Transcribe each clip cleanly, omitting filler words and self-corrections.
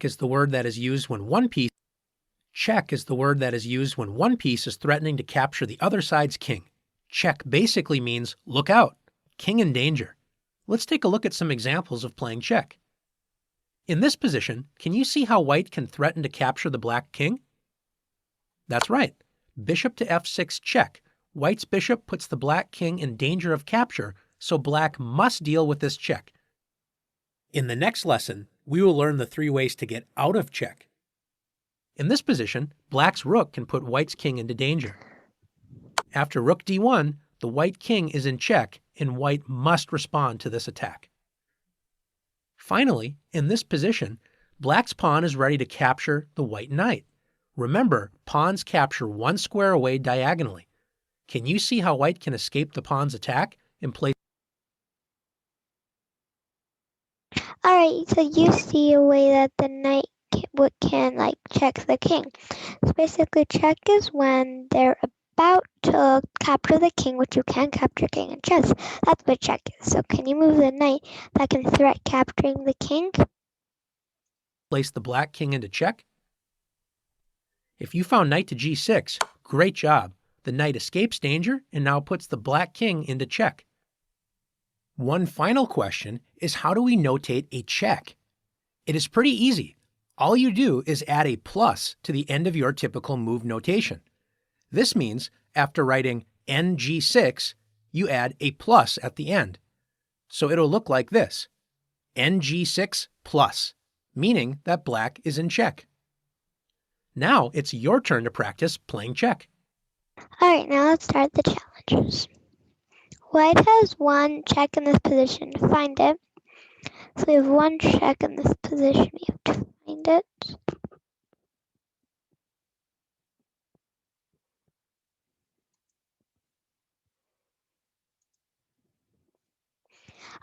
is the word that is used when one piece is threatening to capture the other side's king. Check basically means look out, king in danger. Let's take a look at some examples of playing check. In this position, can you see how white can threaten to capture the black king? That's right. Bishop to f6 check. White's bishop puts the black king in danger of capture, so black must deal with this check. In the next lesson, we will learn the 3 ways to get out of check. In this position, black's rook can put white's king into danger. After rook d1, the white king is in check, and white must respond to this attack. Finally, in this position, black's pawn is ready to capture the white knight. Remember, pawns capture 1 square away diagonally. Can you see how white can escape the pawn's attack and place? Alright, so you see a way that the knight can check the king. So basically, check is when they're about to capture the king, which you can capture king in chess. That's what check is. So can you move the knight that can threat capturing the king? Place the black king into check? If you found knight to g6, great job. The knight escapes danger and now puts the black king into check. One final question is, how do we notate a check? It is pretty easy. All you do is add a plus to the end of your typical move notation. This means after writing ng6, you add a plus at the end. So it'll look like this, ng6 plus, meaning that black is in check. Now it's your turn to practice playing check. Alright, now let's start the challenges. White has 1 check in this position. To find it, so we have 1 check in this position. We have to find it.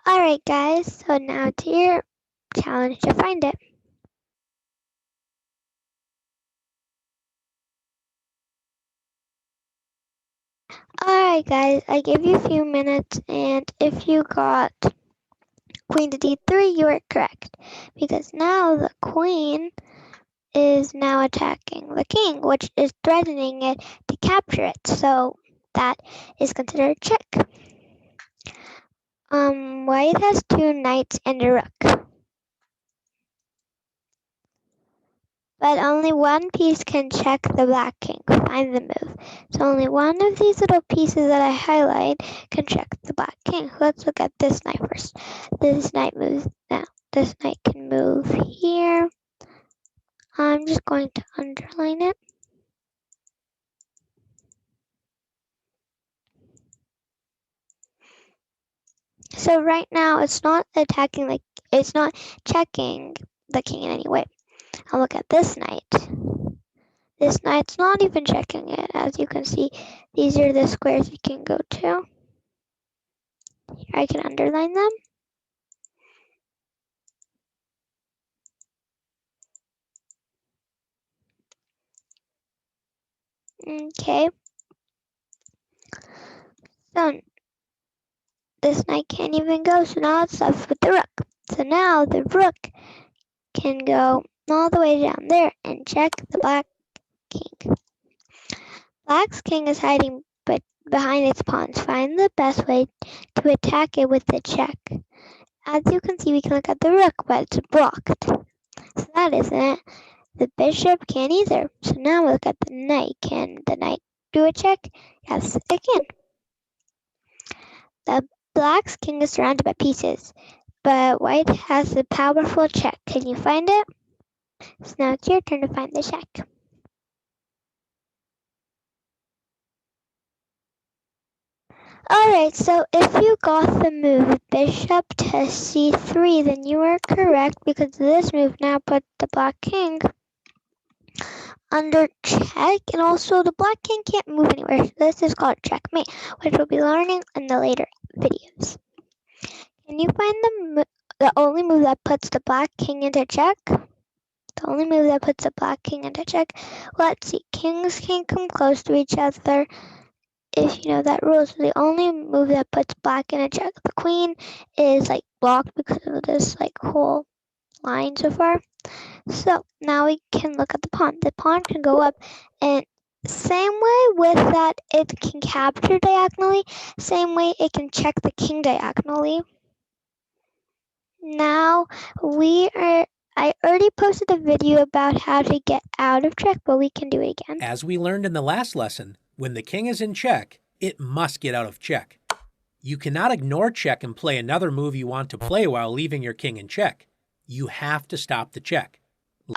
Alright guys, so now to your challenge to find it. Alright guys, I gave you a few minutes, and if you got queen to d3, you were correct. Because now the queen is now attacking the king, which is threatening it to capture it. So that is considered check. White has 2 knights and a rook. But only one piece can check the black king. Find the move. So only one of these little pieces that I highlight can check the black king. Let's look at this knight first. This knight moves now. This knight can move here. I'm just going to underline it. So right now it's not attacking it's not checking the king in any way. I'll look at this knight. This knight's not even checking it. As you can see, these are the squares you can go to. Here I can underline them. Okay. So this knight can't even go, so now it's left with the rook. So now the rook can go all the way down there and check the black king. Black's king is hiding behind its pawns. Find the best way to attack it with the check. As you can see, we can look at the rook, but it's blocked. So that isn't it. The bishop can't either. So now we look at the knight. Can the knight do a check? Yes, it can. The black's king is surrounded by pieces, but white has a powerful check. Can you find it? So now it's your turn to find the check. Alright, so if you got the move bishop to c3, then you are correct, because this move now put the black king under check, and also the black king can't move anywhere. So this is called checkmate, which we'll be learning in the later videos. Can you find the only move that puts the black king into check? The only move that puts the black king into check? Let's see. Kings can't come close to each other, if you know that rule. So the only move that puts black in a check, the queen, is blocked because of this whole line so far. So now we can look at the pawn. The pawn can go up, and same way with that it can capture diagonally, same way it can check the king diagonally. Now I already posted a video about how to get out of check, but we can do it again. As we learned in the last lesson, when the king is in check, it must get out of check. You cannot ignore check and play another move you want to play while leaving your king in check. You have to stop the check.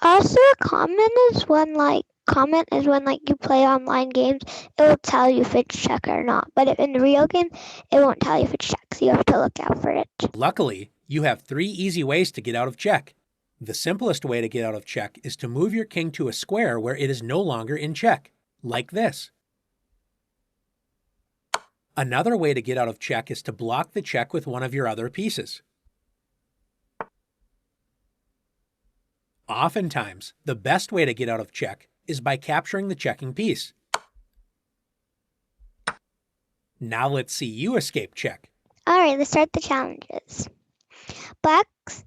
Also, a comment is when you play online games, it will tell you if it's check or not. But if in the real game, it won't tell you if it's check, so you have to look out for it. Luckily, you have 3 easy ways to get out of check. The simplest way to get out of check is to move your king to a square where it is no longer in check, like this. Another way to get out of check is to block the check with one of your other pieces. Oftentimes, the best way to get out of check is by capturing the checking piece. Now let's see you escape check. Alright, let's start the challenges. Black's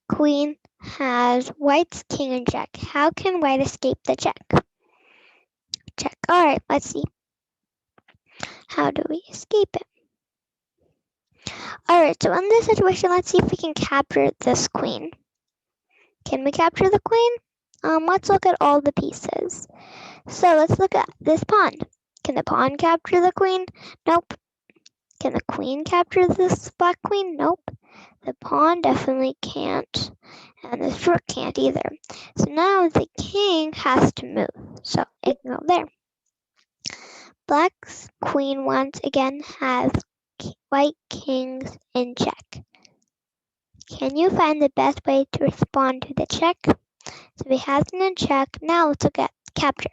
queen has white's king in check. How can white escape the check? Check. Alright, let's see. How do we escape it? Alright, so in this situation, let's see if we can capture this queen. Can we capture the queen? Let's look at all the pieces. So let's look at this pawn. Can the pawn capture the queen? Nope. Can the queen capture this black queen? Nope. The pawn definitely can't. And this rook can't either. So now the king has to move. So it can go there. Black's queen once again has white kings in check. Can you find the best way to respond to the check? So we have them in check. Now let's look at capture.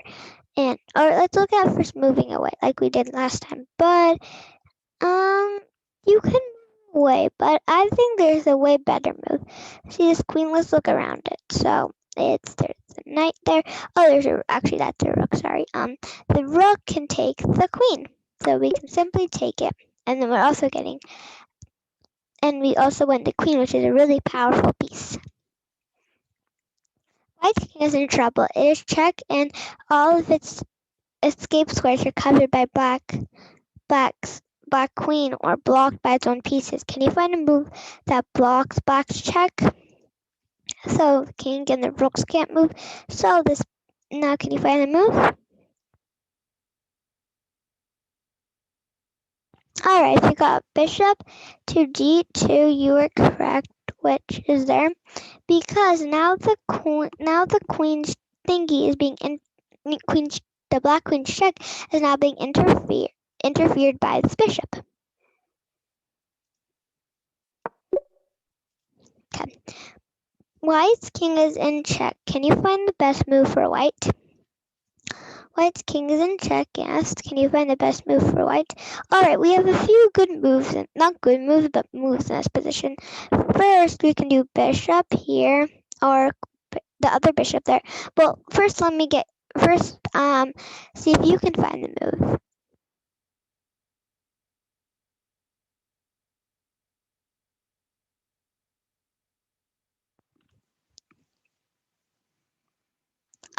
Or let's look at first moving away like we did last time. But you can move away, but I think there's a way better move. See this queen, let's look around it. So there's a knight there. Oh, actually that's a rook, sorry. The rook can take the queen. So we can simply take it. And then we also win the queen, which is a really powerful piece. White's king is in trouble. It is check, and all of its escape squares are covered by black's queen or blocked by its own pieces. Can you find a move that blocks black's check? So the king and the rooks can't move. So now can you find a move? Alright, if you got bishop to d2, you were correct, which is there, because now the queen's thingy is being the black queen's check is now being interfered by this bishop. Okay. White's king is in check. Can you find the best move for white? White's king is in check, yes. Can you find the best move for white? Alright, we have a few good moves, not good moves, but moves in this position. First, we can do bishop here, or the other bishop there. Well, first see if you can find the move.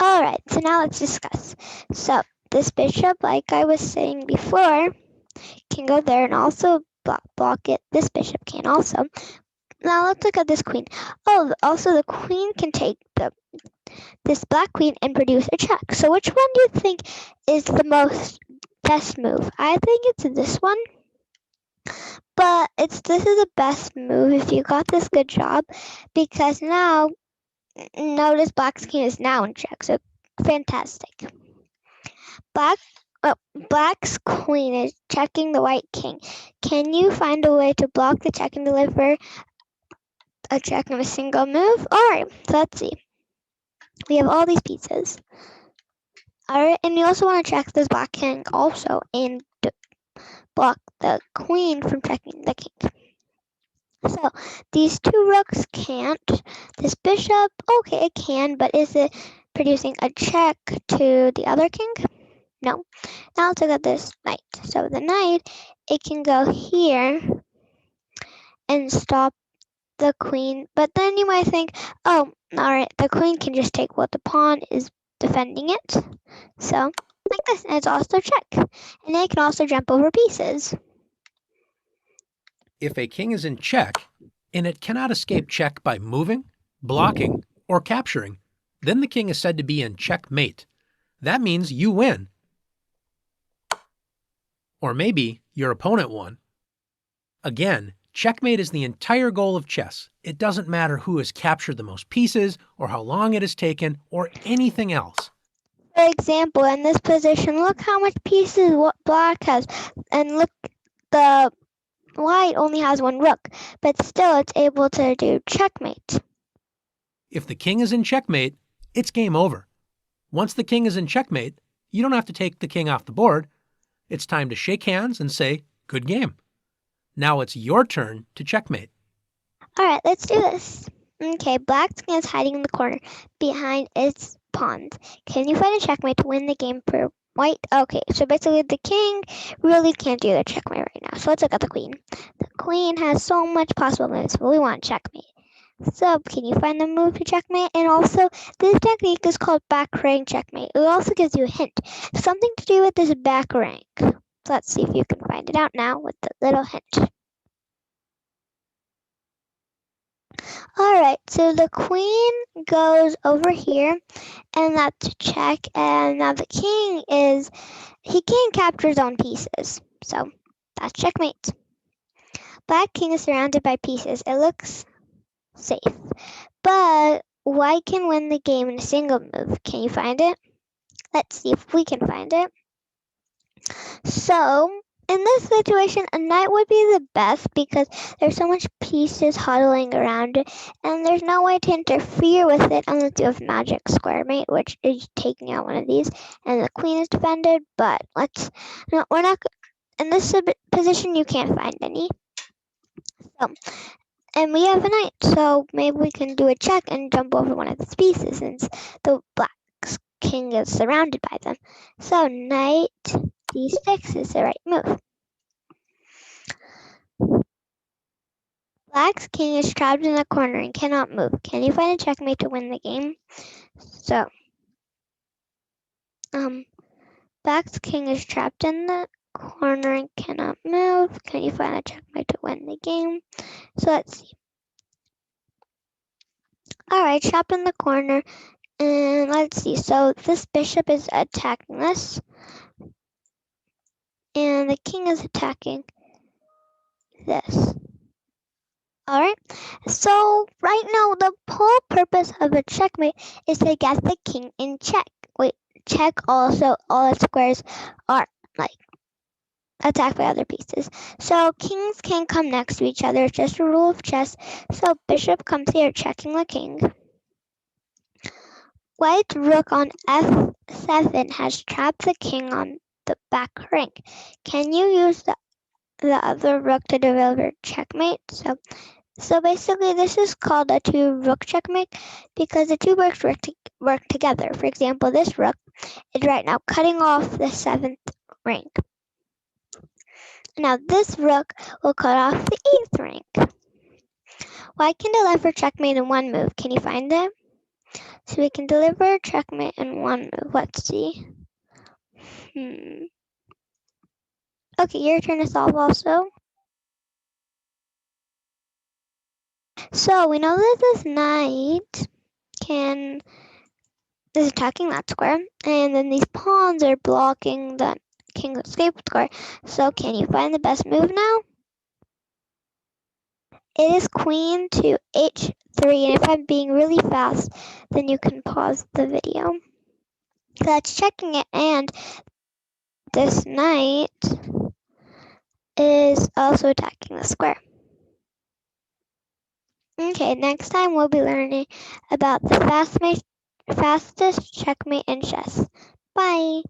Alright, so now let's discuss. So, this bishop, like I was saying before, can go there and also block it. This bishop can also. Now let's look at this queen. Oh, also the queen can take this black queen and produce a check. So which one do you think is the best move? I think it's this one. But this is the best move if you got this good job, because now notice black's king is now in check. So fantastic. Black's queen is checking the white king. Can you find a way to block the check and deliver a check in a single move? Alright, so let's see. We have all these pieces. Alright, and you also want to check this black king also and block the queen from checking the king. So these two rooks can't. This bishop, okay, it can, but is it producing a check to the other king? No. Now let's look at this knight. So the knight, it can go here and stop the queen. But then you might think, oh, alright, the queen can just take what the pawn is defending it. So, like this, and it's also check. And it can also jump over pieces. If a king is in check, and it cannot escape check by moving, blocking, or capturing, then the king is said to be in checkmate. That means you win. Or maybe your opponent won. Again, checkmate is the entire goal of chess. It doesn't matter who has captured the most pieces, or how long it has taken, or anything else. For example, in this position, look how much pieces black has, and look, the white only has one rook, but still it's able to do checkmate. If the king is in checkmate, it's game over. Once the king is in checkmate, you don't have to take the king off the board. It's time to shake hands and say, good game. Now it's your turn to checkmate. Alright, let's do this. Okay, black's king is hiding in the corner behind its pawns. Can you find a checkmate to win the game for white? Okay, so basically the king really can't do the checkmate right now. So let's look at the queen. The queen has so much possible moves, but we want checkmate. So can you find the move to checkmate? And also, this technique is called back rank checkmate. It also gives you a hint. Something to do with this back rank. So let's see if you can find it out now with the little hint. Alright, so the queen goes over here, and that's check, and now the king he can't capture his own pieces, so that's checkmate. Black king is surrounded by pieces. It looks safe, but white can win the game in a single move. Can you find it? Let's see if we can find it. So, in this situation, a knight would be the best because there's so much pieces huddling around it, and there's no way to interfere with it unless you have magic square mate, which is taking out one of these, and the queen is defended. But we're not in this position. You can't find any. So, and we have a knight, so maybe we can do a check and jump over one of these pieces since the black king is surrounded by them. So knight d6 is the right move. Black's king is trapped in a corner and cannot move. Can you find a checkmate to win the game? So, Black's king is trapped in the corner and cannot move. Can you find a checkmate to win the game? So let's see. Alright, trapped in the corner. And let's see. So this bishop is attacking this. And the king is attacking this. Alright, so right now the whole purpose of a checkmate is to get the king in check. Wait, check also all its squares are like attacked by other pieces. So kings can't come next to each other, it's just a rule of chess. So bishop comes here checking the king. White rook on f7 has trapped the king on the back rank. Can you use the other rook to deliver checkmate? So basically, this is called a two-rook checkmate because the two rooks work together. For example, this rook is right now cutting off the 7th rank. Now this rook will cut off the 8th rank. Why can deliver checkmate in one move? Can you find it? So we can deliver checkmate in one move. Let's see. Okay, your turn to solve also. So we know that this knight is attacking that square, and then these pawns are blocking the king's escape square. So can you find the best move now? It is queen to h3, and if I'm being really fast, then you can pause the video. That's checking it, and this knight is also attacking the square. Okay, next time we'll be learning about the fastest checkmate in chess. Bye!